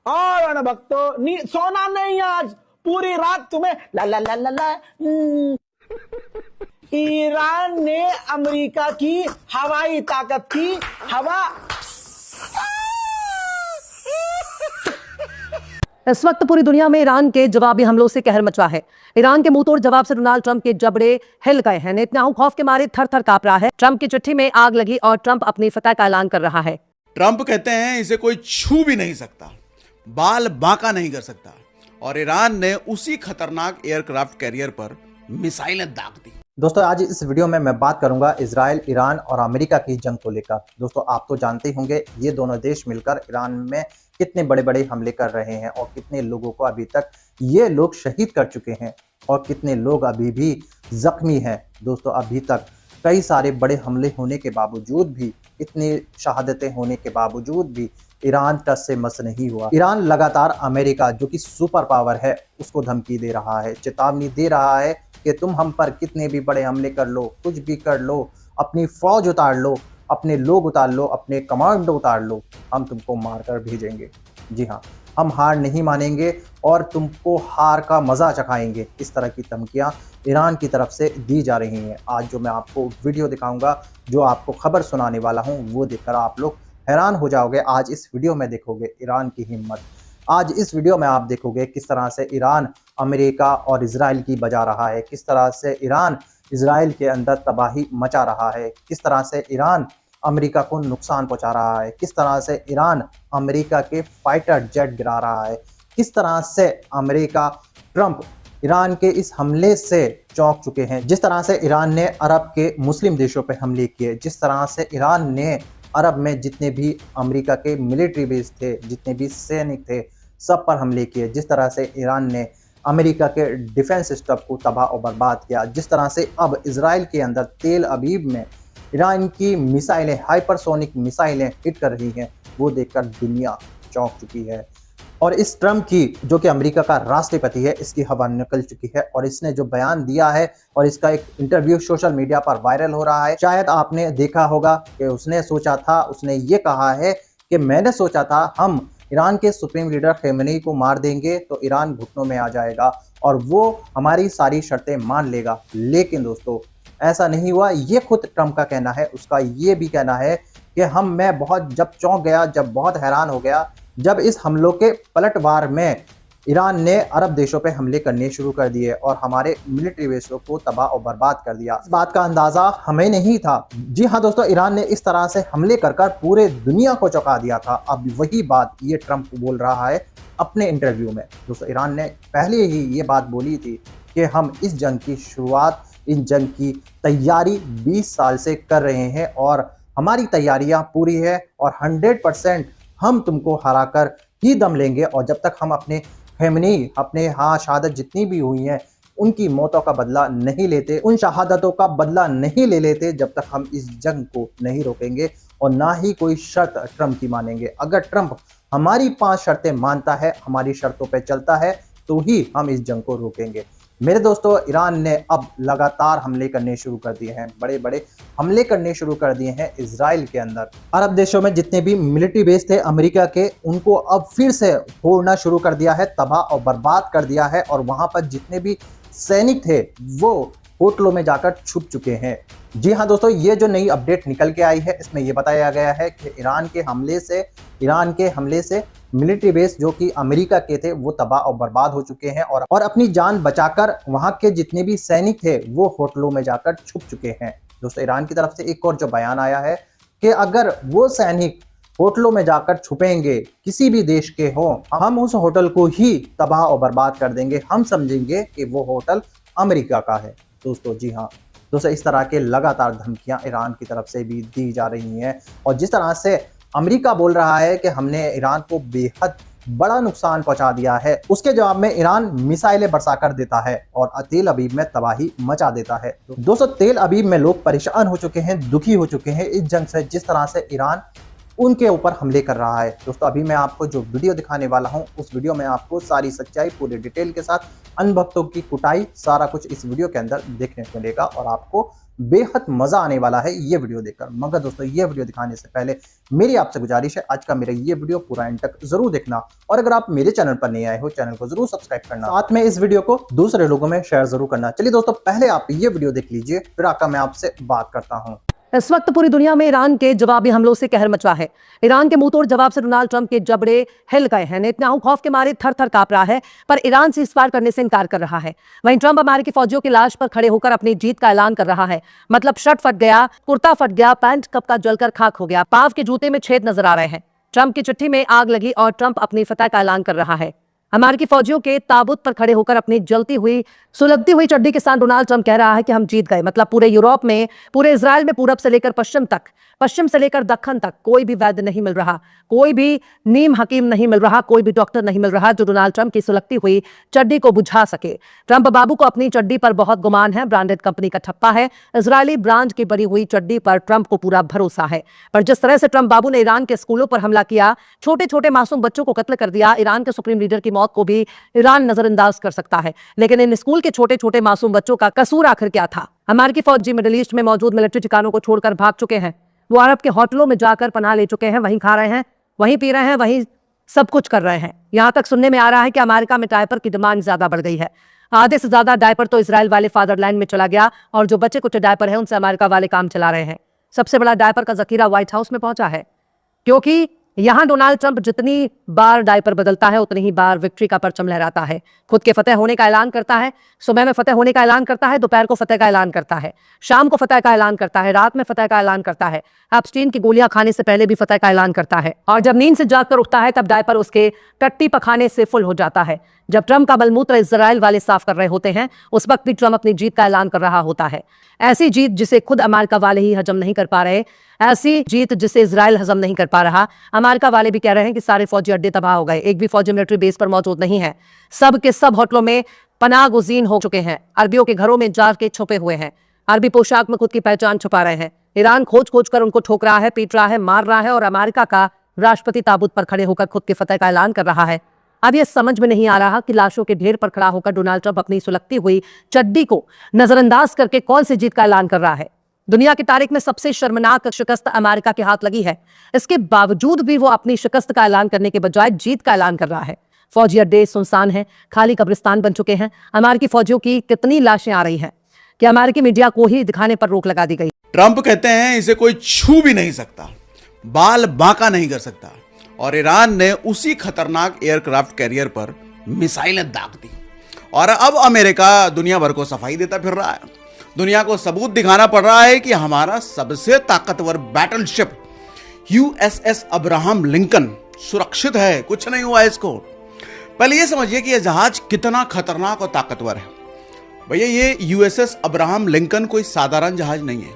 और ना भक्तों सोना नहीं आज पूरी रात तुम्हें ला ला ला ला ला ईरान ने अमेरिका की हवाई ताकत की हवा। इस वक्त पूरी दुनिया में ईरान के जवाबी हमलों से कहर मचा है। ईरान के मुंहतोड़ जवाब से डोनाल्ड ट्रंप के जबड़े हिल गए हैं। नेतन्याहू खौफ के मारे थर थर कांप रहा है। ट्रंप की चिट्ठी में आग लगी और ट्रंप अपनी फतह का ऐलान कर रहा है। ट्रंप कहते हैं इसे कोई छू भी नहीं सकता, बाल बांका नहीं कर सकता, और ईरान ने उसी खतरनाक एयरक्राफ्ट कैरियर पर मिसाइलें दाग दी। दोस्तों आज इस वीडियो में मैं बात करूंगा इजराइल, ईरान और अमेरिका की जंग को लेकर। दोस्तों आप तो जानते ही होंगे ये दोनों देश मिलकर ईरान में कितने बड़े बड़े हमले कर रहे हैं और कितने लोगों को अभी तक ये लोग शहीद कर चुके हैं और कितने लोग अभी भी जख्मी हैं। दोस्तों अभी तक कई सारे बड़े हमले होने के बावजूद भी, इतनी शहादतें होने के बावजूद भी ईरान टस से मस नहीं हुआ। ईरान लगातार अमेरिका जो कि सुपर पावर है उसको धमकी दे रहा है, चेतावनी दे रहा है कि तुम हम पर कितने भी बड़े हमले कर लो, कुछ भी कर लो, अपनी फौज उतार लो, अपने लोग उतार लो, अपने कमांडो उतार लो, हम तुमको मारकर भेजेंगे। जी हाँ, हम हार नहीं मानेंगे और तुमको हार का मजा चखाएंगे। इस तरह की धमकियां ईरान की तरफ से दी जा रही हैं। आज जो मैं आपको वीडियो दिखाऊंगा, जो आपको खबर सुनाने वाला हूं, वो देखकर आप लोग हैरान हो जाओगे। आज इस वीडियो में देखोगे ईरान की हिम्मत। आज इस वीडियो में आप देखोगे किस तरह से ईरान अमेरिका और इजराइल की बजा रहा है, किस तरह से ईरान इजराइल के अंदर तबाही मचा रहा है, किस तरह से ईरान अमेरिका को नुकसान पहुंचा रहा है, किस तरह से ईरान अमेरिका के फाइटर जेट गिरा रहा है, किस तरह से अमेरिका, ट्रंप ईरान के इस हमले से चौंक चुके हैं, जिस तरह से ईरान ने अरब के मुस्लिम देशों पर हमले किए, जिस तरह से ईरान ने अरब में जितने भी अमेरिका के मिलिट्री बेस थे, जितने भी सैनिक थे, सब पर हमले किए, जिस तरह से ईरान ने अमेरिका के डिफेंस सिस्टम को तबाह और बर्बाद किया, जिस तरह से अब इजराइल के अंदर तेल अवीव में ईरान की मिसाइलें, हाइपरसोनिक मिसाइलें हिट कर रही हैं, वो देखकर दुनिया चौंक चुकी है। और इस ट्रंप की, जो कि अमेरिका का राष्ट्रपति है, इसकी हवा निकल चुकी है और इसने जो बयान दिया है और इसका एक इंटरव्यू सोशल मीडिया पर वायरल हो रहा है। शायद आपने देखा होगा कि उसने सोचा था, उसने ये कहा है कि मैंने सोचा था हम ईरान के सुप्रीम लीडर खमेनी को मार देंगे तो ईरान घुटनों में आ जाएगा और वो हमारी सारी शर्तें मान लेगा। लेकिन दोस्तों ऐसा नहीं हुआ। ये खुद ट्रंप का कहना है, उसका ये भी कहना है कि मैं बहुत जब चौंक गया, जब बहुत हैरान हो गया, जब इस हमलों के पलटवार में ईरान ने अरब देशों पे हमले करने शुरू कर दिए और हमारे मिलिट्री बेसों को तबाह और बर्बाद कर दिया। इस बात का अंदाजा हमें नहीं था। जी हाँ दोस्तों, ईरान ने इस तरह से हमले कर कर पूरे दुनिया को चौंका दिया था। अब वही बात ये ट्रंप बोल रहा है अपने इंटरव्यू में। दोस्तों ईरान ने पहले ही ये बात बोली थी कि हम इस जंग की शुरुआत, इन जंग की तैयारी 20 साल से कर रहे हैं और हमारी तैयारियां पूरी है और 100% हम तुमको हराकर ही दम लेंगे। और जब तक हम अपने खमेनी, अपने शहादत जितनी भी हुई हैं, उनकी मौतों का बदला नहीं लेते, उन शहादतों का बदला नहीं ले लेते, जब तक हम इस जंग को नहीं रोकेंगे और ना ही कोई शर्त ट्रंप की मानेंगे। अगर ट्रंप हमारी 5 शर्तें मानता है, हमारी शर्तों पर चलता है, तो ही हम इस जंग को रोकेंगे। मेरे दोस्तों ईरान ने अब लगातार हमले करने शुरू कर दिए हैं, बड़े बड़े हमले करने शुरू कर दिए हैं इजराइल के अंदर। अरब देशों में जितने भी मिलिट्री बेस थे अमेरिका के, उनको अब फिर से फोड़ना शुरू कर दिया है, तबाह और बर्बाद कर दिया है और वहां पर जितने भी सैनिक थे वो होटलों में जाकर छुप चुके हैं। जी हाँ दोस्तों, ये जो नई अपडेट निकल के आई है इसमें ये बताया गया है कि ईरान के हमले से मिलिट्री बेस जो कि अमेरिका के थे वो तबाह और बर्बाद हो चुके हैं और अपनी जान बचाकर वहां के जितने भी सैनिक थे वो होटलों में जाकर छुप चुके हैं। दोस्तों ईरान की तरफ से एक और जो बयान आया है कि अगर वो सैनिक होटलों में जाकर छुपेंगे, किसी भी देश के हो, हम उस होटल को ही तबाह और बर्बाद कर देंगे, हम समझेंगे कि वो होटल अमेरिका का है। दोस्तों जी हाँ दोस्तों, इस तरह के लगातार धमकियां ईरान की तरफ से भी दी जा रही हैं और जिस तरह से अमेरिका बोल रहा है कि हमने ईरान को बेहद बड़ा नुकसान पहुंचा दिया है, उसके जवाब में ईरान मिसाइलें बरसा कर देता है और तेल अवीव में तबाही मचा देता है। दोस्तों तेल अवीव में लोग परेशान हो चुके हैं, दुखी हो चुके हैं इस जंग से, जिस तरह से ईरान उनके ऊपर हमले कर रहा है। दोस्तों अभी मैं आपको जो वीडियो दिखाने वाला हूं, उस वीडियो में आपको सारी सच्चाई पूरे डिटेल के साथ, अनभक्तों की कुटाई, सारा कुछ इस वीडियो के अंदर देखने को मिलेगा और आपको बेहद मजा आने वाला है ये वीडियो देखकर। मगर दोस्तों ये वीडियो दिखाने से पहले मेरी आपसे गुजारिश है, आज का मेरा ये वीडियो पूरा एंड तक जरूर देखना, और अगर आप मेरे चैनल पर नए आए हो चैनल को जरूर सब्सक्राइब करना, साथ में इस वीडियो को दूसरे लोगों में शेयर जरूर करना। चलिए दोस्तों पहले आप ये वीडियो देख लीजिए, फिर आकर मैं आपसे बात करता हूँ। इस वक्त पूरी दुनिया में ईरान के जवाबी हमलों से कहर मचा है। ईरान के मुंहतोड़ जवाब से डोनाल्ड ट्रंप के जबड़े हिल गए हैं। नेतन्याहू खौफ के मारे थर थर कांप रहा है, पर ईरान से इस बार करने से इनकार कर रहा है। वहीं ट्रंप अमेरिकी फौजियों की लाश पर खड़े होकर अपनी जीत का ऐलान कर रहा है। मतलब शर्ट फट गया, कुर्ता फट गया, पैंट कप का जलकर खाक हो गया, पाव के जूते में छेद नजर आ रहे हैं। ट्रंप की चिट्ठी में आग लगी और ट्रंप अपनी फतह का ऐलान कर रहा है। अमेरिकी फौजियों के ताबूत पर खड़े होकर अपनी जलती हुई सुलगती हुई चड्डी के साथ डोनाल्ड ट्रंप कह रहा है कि हम जीत गए। मतलब पूरे यूरोप में, पूरे इजराइल में, पूरब से लेकर पश्चिम तक, पश्चिम से लेकर दक्षिण तक कोई भी वैद्य नहीं मिल रहा, कोई भी नीम हकीम नहीं मिल रहा, कोई भी डॉक्टर नहीं मिल रहा जो डोनाल्ड ट्रंप की सुलगती हुई चड्डी को बुझा सके। ट्रंप बाबू को अपनी चड्डी पर बहुत गुमान है, ब्रांडेड कंपनी का ठप्पा है। इजरायली ब्रांड की बनी हुई चड्डी पर ट्रंप को पूरा भरोसा है। पर जिस तरह से ट्रंप बाबू ने ईरान के स्कूलों पर हमला किया, छोटे छोटे मासूम बच्चों को कत्ल कर दिया, ईरान के सुप्रीम लीडर की मौत को भी ईरान नजरअंदाज कर सकता है। लेकिन इन स्कूल के छोटे छोटे मासूम बच्चों का कसूर आखिर क्या था? अमेरिकी फौजी मिडिल ईस्ट में मौजूद मिलिट्री ठिकानों को छोड़कर भाग चुके हैं। वो अरब के होटलों में जाकर पनाह ले चुके हैं, वहीं खा रहे हैं, वहीं पी रहे हैं, वहीं सब कुछ कर रहे हैं। यहाँ तक सुनने में आ रहा है कि अमेरिका में डायपर की डिमांड ज्यादा बढ़ गई है। आधे से ज्यादा डायपर तो इजराइल वाले फादरलैंड में चला गया, और जो बचे कुछ डायपर है उनसे अमेरिका वाले काम चला रहे हैं। सबसे बड़ा डायपर का जखीरा व्हाइट हाउस में पहुंचा है, क्योंकि यहां डोनाल्ड ट्रंप जितनी बार डायपर बदलता है उतनी ही बार विक्ट्री का परचम लहराता है। खुद के फतेह होने का ऐलान करता है, सुबह में फतेह होने का ऐलान करता है, दोपहर को फतेह का ऐलान करता है, शाम को फतेह का ऐलान करता है, रात में फतेह का ऐलान करता है, एप्स्टीन की गोलियां खाने से पहले भी फतेह का ऐलान करता है, और जब नींद से जागकर उठता है तब डायपर उसके टट्टी पखाने से फुल हो जाता है। जब ट्रंप का बलमूत्र इजराइल वाले साफ कर रहे होते हैं उस वक्त भी ट्रंप अपनी जीत का ऐलान कर रहा होता है। ऐसी जीत जिसे खुद अमेरिका वाले ही हजम नहीं कर पा रहे, ऐसी जीत जिसे इजराइल हजम नहीं कर पा रहा। अमेरिका वाले भी कह रहे हैं कि सारे फौजी अड्डे तबाह हो गए, एक भी फौजी मिलिट्री बेस पर मौजूद नहीं है, सब के सब होटलों में पनाह गुज़ीन हो चुके हैं, अरबियों के घरों में जाके छुपे हुए हैं, अरबी पोशाक में खुद की पहचान छुपा रहे हैं। ईरान खोज खोज कर उनको ठोक रहा है, पीट रहा है, मार रहा है, और अमेरिका का राष्ट्रपति ताबूत पर खड़े होकर खुद की फतह का ऐलान कर रहा है। अब यह समझ में नहीं आ रहा कि लाशों के ढेर पर खड़ा होकर डोनाल्ड ट्रंप अपनी सुलगती हुई चड्डी को नजरअंदाज करके कौन सी जीत का ऐलान कर रहा है। दुनिया की तारीख में सबसे शर्मनाक शिकस्त अमेरिका के हाथ लगी है, इसके बावजूद भी वो अपनी शिकस्त का ऐलान करने के बजाय जीत का ऐलान कर रहा है। फौजी अड्डे सुनसान हैं, खाली कब्रिस्तान बन चुके हैं। अमेरिकी फौजियों की कितनी लाशें आ रही हैं कि अमेरिकी मीडिया को ही दिखाने पर रोक लगा दी गई। ट्रंप कहते हैं इसे कोई छू भी नहीं सकता, बाल बांका नहीं कर सकता, और ईरान ने उसी खतरनाक एयरक्राफ्ट कैरियर पर मिसाइलें दाग दी, और अब अमेरिका दुनिया भर को सफाई देता फिर रहा है। दुनिया को सबूत दिखाना पड़ रहा है कि हमारा सबसे ताकतवर बैटलशिप यूएसएस अब्राहम लिंकन सुरक्षित है, कुछ नहीं हुआ इसको। पहले यह समझिए कि यह जहाज कितना खतरनाक और ताकतवर है। भैया ये यूएसएस अब्राहम लिंकन कोई साधारण जहाज नहीं है,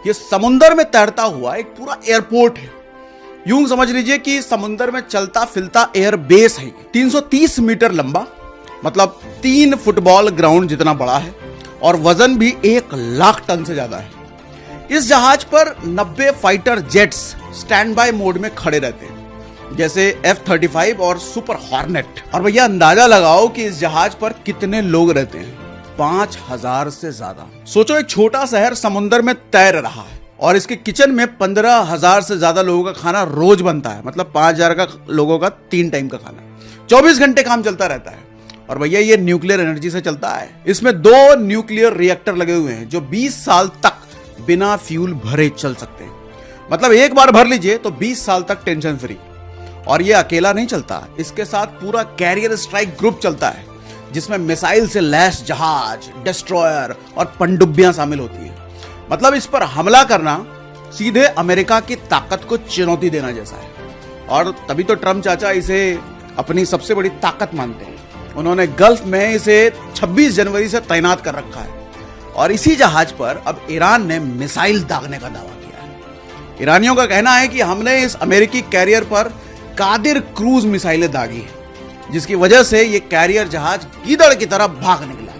यह समुद्र में तैरता हुआ एक पूरा एयरपोर्ट है। यूं समझ लीजिए कि समुद्र में चलता फिरता एयर बेस है। 330 मीटर लंबा, मतलब 3 फुटबॉल ग्राउंड जितना बड़ा है, और वजन भी 1 लाख टन से ज्यादा है। इस जहाज पर 90 fighter jets stand by mode में खड़े रहते हैं, जैसे F-35 और सुपर हॉर्नेट। और भैया अंदाजा लगाओ कि इस जहाज पर कितने लोग रहते हैं, 5000 से ज्यादा। सोचो एक छोटा शहर समुद्र में तैर रहा है, और इसके किचन में 15,000 से ज्यादा लोगों का खाना रोज बनता है, मतलब 5,000 का लोगों का 3 टाइम का खाना, 24 घंटे काम चलता रहता है। और भैया ये न्यूक्लियर एनर्जी से चलता है। इसमें 2 न्यूक्लियर रिएक्टर लगे हुए हैं जो 20 साल तक बिना फ्यूल भरे चल सकते हैं। मतलब एक बार भर लीजिए तो 20 साल तक टेंशन फ्री। और ये अकेला नहीं चलता, इसके साथ पूरा कैरियर स्ट्राइक ग्रुप चलता है, जिसमें मिसाइल से लैस जहाज, डिस्ट्रॉयर और पनडुब्बियां शामिल होती हैं। मतलब इस पर हमला करना सीधे अमेरिका की ताकत को चुनौती देना जैसा है। और तभी तो ट्रंप चाचा इसे अपनी सबसे बड़ी ताकत मानते हैं। उन्होंने गल्फ में इसे 26 जनवरी से तैनात कर रखा है, और इसी जहाज पर अब ईरान ने मिसाइल दागने का दावा किया है। ईरानियों का कहना है कि हमने इस अमेरिकी कैरियर पर कादिर क्रूज मिसाइलें दागी हैं, जिसकी वजह से ये कैरियर जहाज गीदड़ की तरह भाग निकला।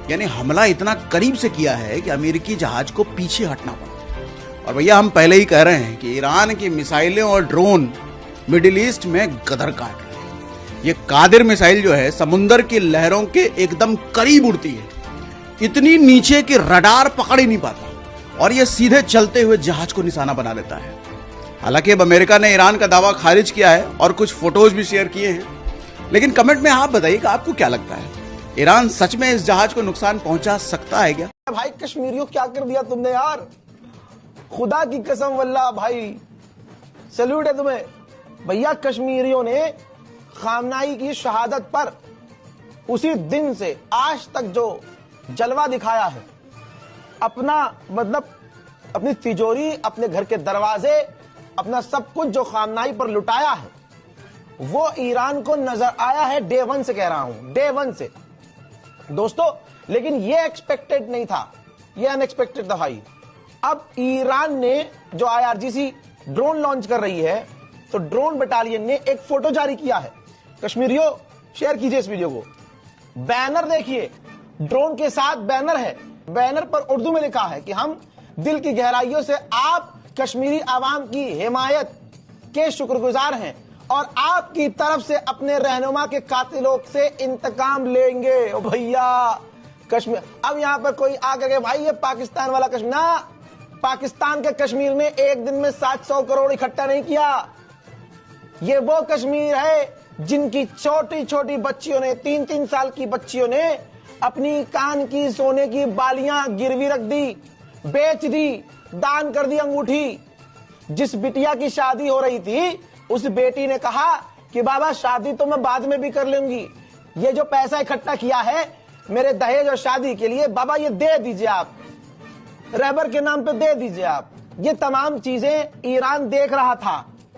यानी हमला इतना करीब से किया है कि अमेरिकी जहाज को पीछे हटना पड़ा। और भैया हम पहले ही कह रहे हैं कि ईरान की मिसाइलें और ड्रोन मिडिल ईस्ट में गदर काट रहे हैं। ये कादिर मिसाइल जो है समुद्र की लहरों के एकदम करीब उड़ती है, इतनी नीचे कि रडार पकड़ ही नहीं पाता। और ये सीधे चलते हुए जहाज को निशाना बना लेता है। हालांकि अब अमेरिका ने ईरान का दावा खारिज किया है और कुछ फोटोज भी शेयर किए हैं, लेकिन कमेंट में आप बताइए कि आपको क्या लगता है, ईरान सच में इस जहाज को नुकसान पहुंचा सकता है क्या? भाई कश्मीरियों क्या कर दिया तुमने यार, खुदा की कसम वल्लाह भाई सैल्यूट है तुम्हें भैया। कश्मीरियों ने खामनाई की शहादत पर उसी दिन से आज तक जो जलवा दिखाया है, अपना मतलब अपनी तिजोरी, अपने घर के दरवाजे, अपना सब कुछ जो खामनाई पर लुटाया है, वो ईरान को नजर आया है डे वन से, कह रहा हूं डे वन से दोस्तों। लेकिन ये एक्सपेक्टेड नहीं था, ये अनएक्सपेक्टेड था भाई। अब ईरान ने जो IRGC ड्रोन लॉन्च कर रही है, तो ड्रोन बटालियन ने एक फोटो जारी किया है। कश्मीरियों शेयर कीजिए इस वीडियो को। बैनर देखिए, ड्रोन के साथ बैनर है, बैनर पर उर्दू में लिखा है कि हम दिल की गहराइयों से आप कश्मीरी आवाम की हिमायत के शुक्रगुजार हैं और आपकी तरफ से अपने रहनुमा के कातिलों से इंतकाम लेंगे। ओ भैया कश्मीर, अब यहां पर कोई आकर के भाई ये पाकिस्तान वाला कश्मीर ना, पाकिस्तान के कश्मीर ने एक दिन में 700 करोड़ इकट्ठा नहीं किया। ये वो कश्मीर है जिनकी छोटी छोटी बच्चियों ने, 3-3 साल की बच्चियों ने अपनी कान की सोने की बालियां गिरवी रख दी, बेच दी, दान कर दी अंगूठी। जिस बिटिया की शादी हो रही थी, उस बेटी ने कहा कि बाबा शादी तो मैं बाद में भी कर लूंगी, ये जो पैसा इकट्ठा किया है मेरे दहेज और शादी के लिए, बाबा ये दे दीजिए, आप रहबर के नाम पे दे दीजिए आप। ये तमाम चीजें ईरान देख रहा था,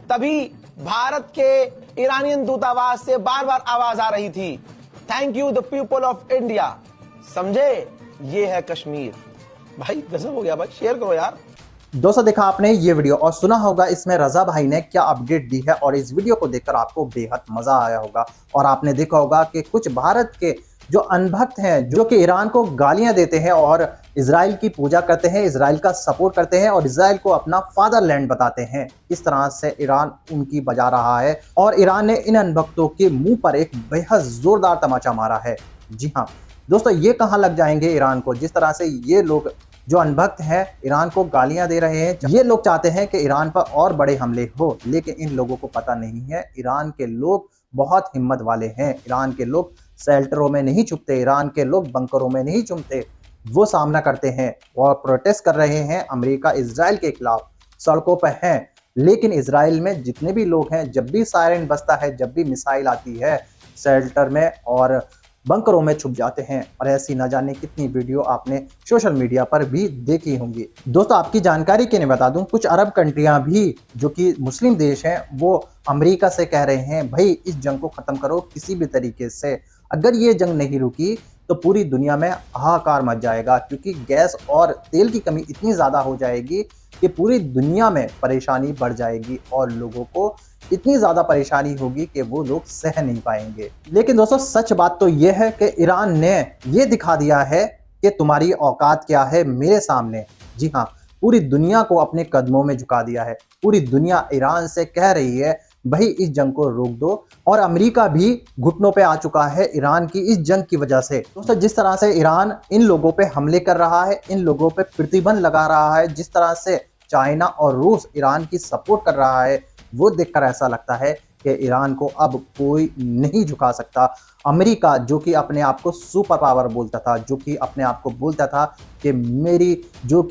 तभी भारत के ईरानियन दूतावास से बार बार आवाज आ रही थी, thank you the people of India. समझे, ये है कश्मीर। भाई गजब हो गया भाई, शेयर करो यार। दोस्तों देखा आपने ये वीडियो और सुना होगा इसमें रजा भाई ने क्या अपडेट दी है, और इस वीडियो को देखकर आपको बेहद मजा आया होगा। और आपने देखा होगा कि कुछ भारत के जो अनभक्त हैं, जो कि ईरान को गालियां देते हैं और इजराइल की पूजा करते हैं, इजराइल का सपोर्ट करते हैं और इजराइल को अपना फादरलैंड बताते हैं, इस तरह से ईरान उनकी बजा रहा है। और ईरान ने इन अनभक्तों के मुंह पर एक बेहद जोरदार तमाचा मारा है। जी हाँ दोस्तों, ये कहाँ लग जाएंगे ईरान को, जिस तरह से ये लोग जो अनभक्त हैं ईरान को गालियां दे रहे हैं। ये लोग चाहते हैं कि ईरान पर और बड़े हमले हो, लेकिन इन लोगों को पता नहीं है ईरान के लोग बहुत हिम्मत वाले हैं। ईरान के लोग शेल्टरों में नहीं छुपते, ईरान के लोग बंकरों में नहीं छुपते, वो सामना करते हैं और प्रोटेस्ट कर रहे हैं अमेरिका इजराइल के खिलाफ, सड़कों पर हैं। लेकिन इजराइल में जितने भी लोग हैं, जब भी सायरन बजता है, जब भी मिसाइल आती है, शेल्टर में और बंकरों में छुप जाते हैं। और ऐसी न जाने कितनी वीडियो आपने सोशल मीडिया पर भी देखी होंगी। दोस्तों आपकी जानकारी के लिए बता दूं, कुछ अरब कंट्रियां भी जो कि मुस्लिम देश हैं, वो अमेरिका से कह रहे हैं भाई इस जंग को खत्म करो किसी भी तरीके से। अगर ये जंग नहीं रुकी तो पूरी दुनिया में हाहाकार मच जाएगा, क्योंकि गैस और तेल की कमी इतनी ज़्यादा हो जाएगी कि पूरी दुनिया में परेशानी बढ़ जाएगी और लोगों को इतनी ज़्यादा परेशानी होगी कि वो लोग सह नहीं पाएंगे। लेकिन दोस्तों सच बात तो ये है कि ईरान ने ये दिखा दिया है कि तुम्हारी औकात क्या है मेरे सामने। जी हाँ, पूरी दुनिया को अपने कदमों में झुका दिया है। पूरी दुनिया ईरान से कह रही है भाई इस जंग को रोक दो, और अमेरिका भी घुटनों पे आ चुका है ईरान की इस जंग की वजह से। दोस्तों जिस तरह से ईरान इन लोगों पे हमले कर रहा है, इन लोगों पे प्रतिबंध लगा रहा है, जिस तरह से चाइना और रूस ईरान की सपोर्ट कर रहा है, वो देखकर ऐसा लगता है कि ईरान को अब कोई नहीं झुका सकता। अमेरिका जो कि अपने आप को सुपर पावर बोलता था, जो कि अपने आप को बोलता था कि मेरी जो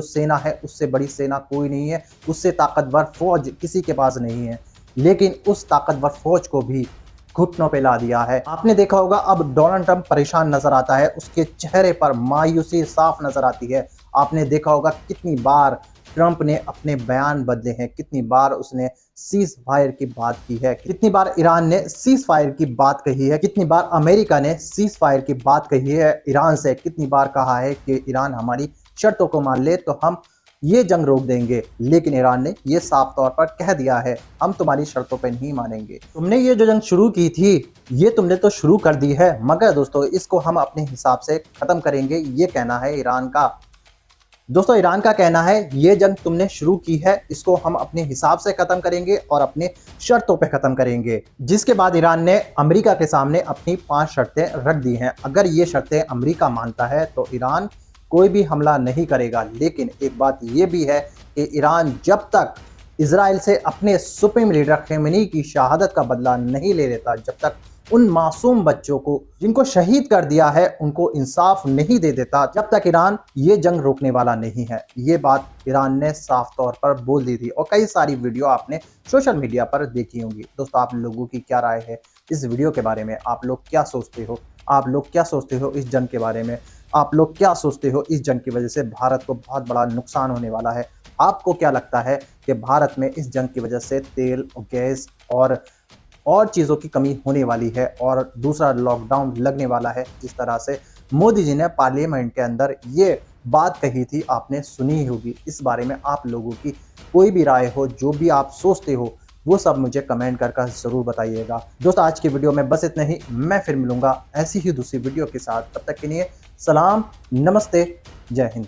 सेना है उससे बड़ी सेना कोई नहीं है, उससे ताकतवर फौज किसी के पास नहीं है, लेकिन उस ताकतवर फौज को भी घुटनों पे ला दिया है। आपने देखा होगा अब डोनाल्ड ट्रंप परेशान नजर आता है, उसके चेहरे पर मायूसी साफ नजर आती है। आपने देखा होगा कितनी बार ट्रंप ने अपने बयान बदले हैं, कितनी बार उसने सीज फायर की बात की है, कितनी बार ईरान ने सीज फायर की बात कही है, कितनी बार अमेरिका ने सीज फायर की बात कही है ईरान से, कितनी बार कहा है कि ईरान हमारी शर्तों को मान ले तो हम ये जंग रोक देंगे। लेकिन ईरान ने ये साफ तौर पर कह दिया है हम तुम्हारी शर्तों पर नहीं मानेंगे। तुमने ये जो जंग शुरू की थी ये तुमने तो शुरू कर दी है, मगर दोस्तों इसको हम अपने हिसाब से खत्म करेंगे, ये कहना है ईरान का। दोस्तों ईरान का कहना है ये जंग तुमने शुरू की है, इसको हम अपने हिसाब से खत्म करेंगे और अपने शर्तों पे खत्म करेंगे। जिसके बाद ईरान ने अमेरिका के सामने अपनी 5 शर्तें रख दी हैं। अगर ये शर्तें अमेरिका मानता है तो ईरान कोई भी हमला नहीं करेगा। लेकिन एक बात ये भी है कि ईरान जब तक इजराइल से अपने सुप्रीम लीडर खमेनी की शहादत का बदला नहीं ले लेता, जब तक उन मासूम बच्चों को जिनको शहीद कर दिया है उनको इंसाफ नहीं दे देता, जब तक ईरान ये जंग रोकने वाला नहीं है। ये बात ईरान ने साफ तौर पर बोल दी थी और कई सारी वीडियो आपने सोशल मीडिया पर देखी होंगी। दोस्तों, आप लोगों की क्या राय है इस वीडियो के बारे में? आप लोग क्या सोचते हो? आप लोग क्या सोचते हो इस जंग के बारे में? आप लोग क्या सोचते हो इस जंग की वजह से भारत को बहुत बड़ा नुकसान होने वाला है? आपको क्या लगता है कि भारत में इस जंग की वजह से तेल और गैस और चीज़ों की कमी होने वाली है और दूसरा लॉकडाउन लगने वाला है? जिस तरह से मोदी जी ने पार्लियामेंट के अंदर ये बात कही थी, आपने सुनी होगी। इस बारे में आप लोगों की कोई भी राय हो, जो भी आप सोचते हो, वो सब मुझे कमेंट कर ज़रूर बताइएगा। दोस्तों, आज की वीडियो में बस इतना ही। मैं फिर मिलूंगा ऐसी ही दूसरी वीडियो के साथ। तब तक के लिए सलाम, नमस्ते, जय हिंद।